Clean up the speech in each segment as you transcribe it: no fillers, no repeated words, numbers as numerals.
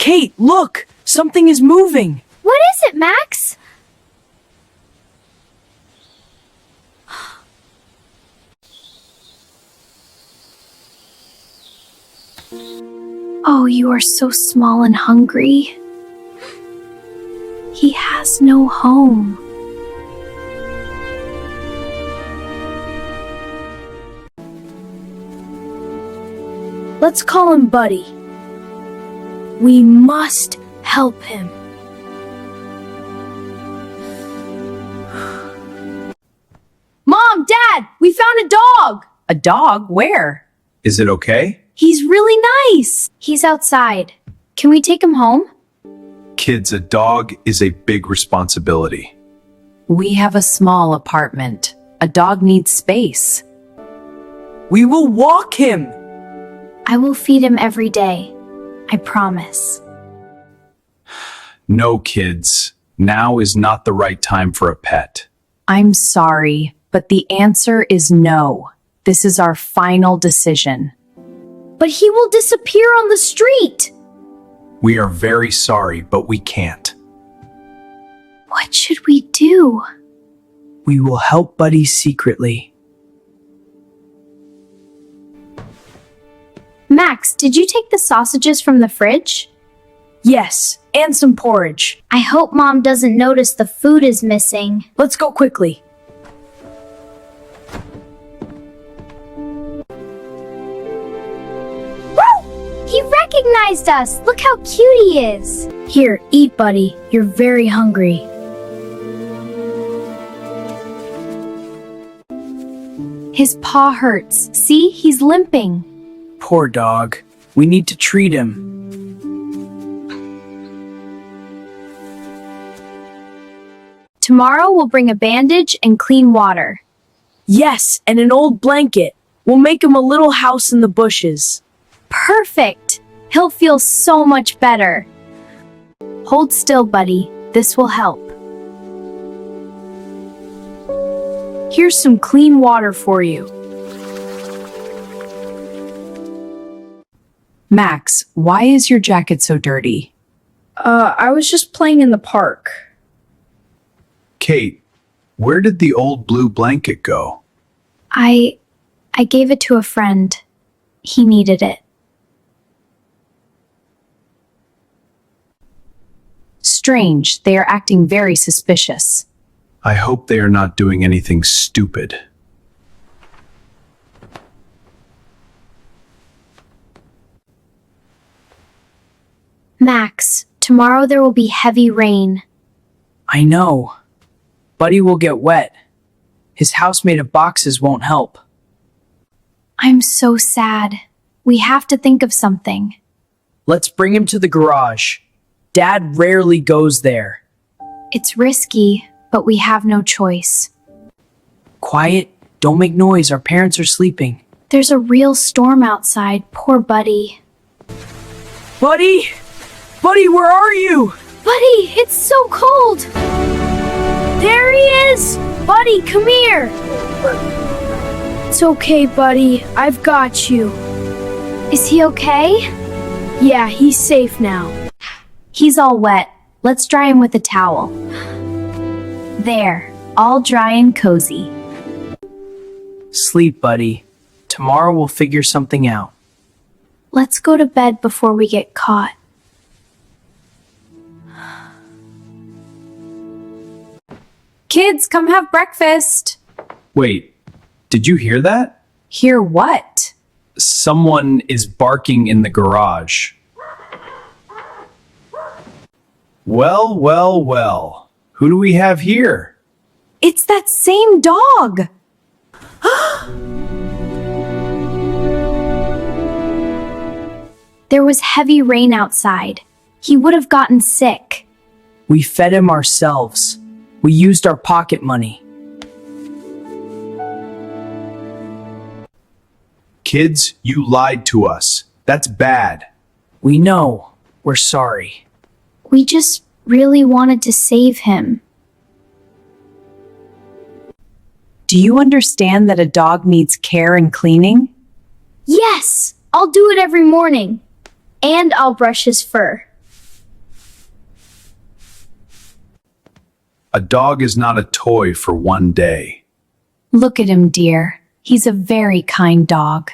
Kate, look! Something is moving! What is it, Max? Oh, you are so small and hungry. He has no home. Let's call him Buddy. We must help him. Mom, Dad, we found a dog! A dog? Where? Is it okay? He's really nice. He's outside. Can we take him home? Kids, a dog is a big responsibility. We have a small apartment. A dog needs space. We will walk him. I will feed him every day. I promise. No, kids. Now is not the right time for a pet. I'm sorry, but the answer is no. This is our final decision. But he will disappear on the street. We are very sorry, but we can't. What should we do? We will help Buddy secretly. Max, did you take the sausages from the fridge? Yes, and some porridge. I hope Mom doesn't notice the food is missing. Let's go quickly. He recognized us! Look how cute he is! Here, eat, Buddy. You're very hungry. His paw hurts. See, he's limping. Poor dog. We need to treat him. Tomorrow we'll bring a bandage and clean water. Yes, and an old blanket. We'll make him a little house in the bushes. Perfect! He'll feel so much better. Hold still, Buddy. This will help. Here's some clean water for you. Max, why is your jacket so dirty? I was just playing in the park. Kate, where did the old blue blanket go? I gave it to a friend. He needed it. Strange, they are acting very suspicious. I hope they are not doing anything stupid. Max, tomorrow there will be heavy rain. I know. Buddy will get wet. His house made of boxes won't help. I'm so sad. We have to think of something. Let's bring him to the garage. Dad rarely goes there. It's risky, but we have no choice. Quiet. Don't make noise. Our parents are sleeping. There's a real storm outside. Poor Buddy. Buddy! Buddy, where are you? Buddy, it's so cold! There he is! Buddy, come here! It's okay, buddy. I've got you. Is he okay? Yeah, he's safe now. He's all wet. Let's dry him with a towel. There, all dry and cozy. Sleep, buddy. Tomorrow we'll figure something out. Let's go to bed before we get caught. Kids, come have breakfast. Wait, did you hear that? Hear what? Someone is barking in the garage. Well, well, well. Who do we have here? It's that same dog. There was heavy rain outside. He would have gotten sick. We fed him ourselves. We used our pocket money. Kids, you lied to us. That's bad. We know. We're sorry. We just really wanted to save him. Do you understand that a dog needs care and cleaning? Yes, I'll do it every morning. And I'll brush his fur. A dog is not a toy for one day. Look at him, dear. He's a very kind dog.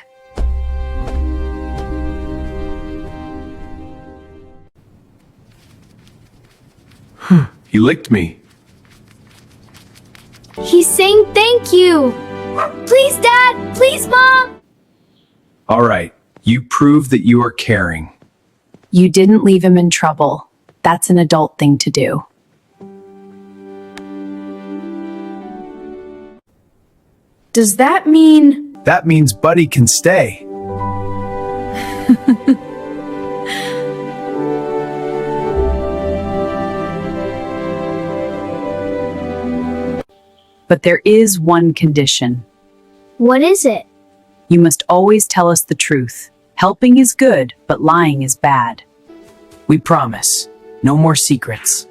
He licked me. He's saying thank you. Please, Dad. Please, Mom. All right, you prove that you are caring. You didn't leave him in trouble. That's an adult thing to do. Does that mean... That means Buddy can stay. But there is one condition. What is it? You must always tell us the truth. Helping is good, but lying is bad. We promise. No more secrets.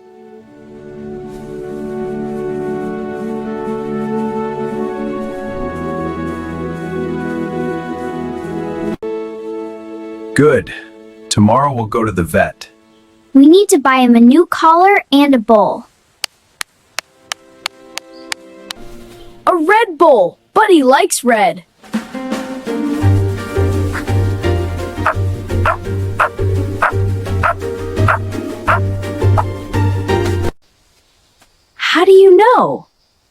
Good. Tomorrow we'll go to the vet. We need to buy him a new collar and a bowl. A red bowl. Buddy likes red. How do you know?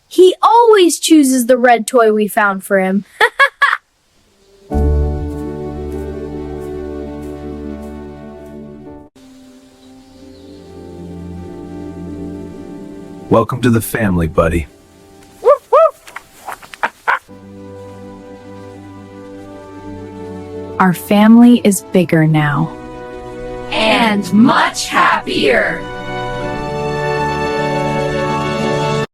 He always chooses the red toy we found for him. Welcome to the family, Buddy. Our family is bigger now. And much happier.